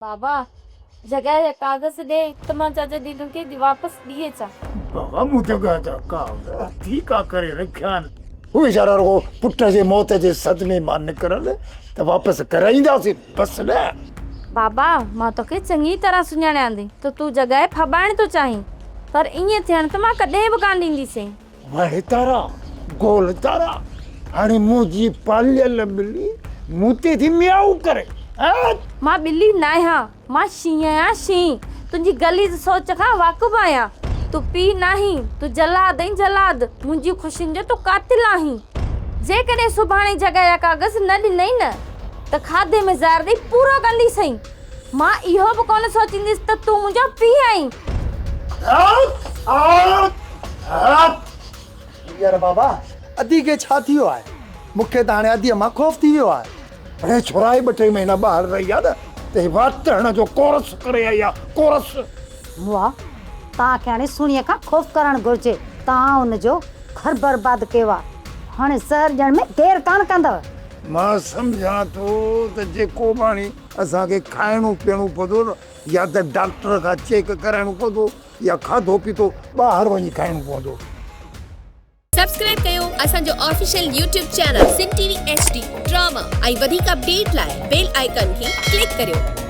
बाबा जगह या कागज दे तो मां चाचा दीदू के वापस दिए चा। बाबा मुझे कहता कागज ठीक आ करे रख्यान वो बेचारा को पुट्टा जे मौत जे सदमे मान निकरल तो वापस कराईंदासीं बस न। बाबा मां तो के चंगी तरह सुञाणा आंदी तो तू जगह फबाइण तो चाही पर इए थियण तो मां कदे भी कान दींदीसीं। वाहे तारा गोल तारा हाणे मुंहिंजी पालियल बिल्ली मूते थी मियाऊ करे। मां बिल्ली ना आहियां, मां शीं आहियां शीं। तुंहिंजी गली सोच खां वाक़ुफ़ आहियां। तू पी नाही, तू जलाद ऐं जलाद, मुंहिंजी ख़ुशियुनि जो तू कातिल आहीं। जेकॾहिं सुभाणे जॻह या कागज़ न ॾिनई न त खाधे में ज़हर ॾेई पूरो कंदीसीं। मां इहो बि कोन सोचींदसि त तूं मुंहिंजो पीउ आहीं। यार बाबा अदी के छा थियो आहे? मूंखे त हाणे अदीअ मां ख़ौफ़ थी वियो आहे। अरे छोराई 2-3 महीना ॿाहिरि रही आहे न ते वातण जो कोर्स करे आई आहे कोर्स। वाह तव्हांखे हाणे सुणीअ खां ख़ौफ़ करणु घुरिजे। तव्हां हुनजो घर बर्बाद कयो आहे, हाणे ज़हर ॾियण में देरि कान कंदव। मां सम्झां थो त जेको पाणी असांखे खाइणो पीअणो पवंदो न या त डॉक्टर खां चेक कराइणो पवंदो या खाधो पीतो ॿाहिरि वञी खाइणो पवंदो। सब्सक्राइब कयो असांजो official YouTube channel Singh TV HD drama ऐं वधीक अपडेट लाइ बेल आइकन खे क्लिक करियो।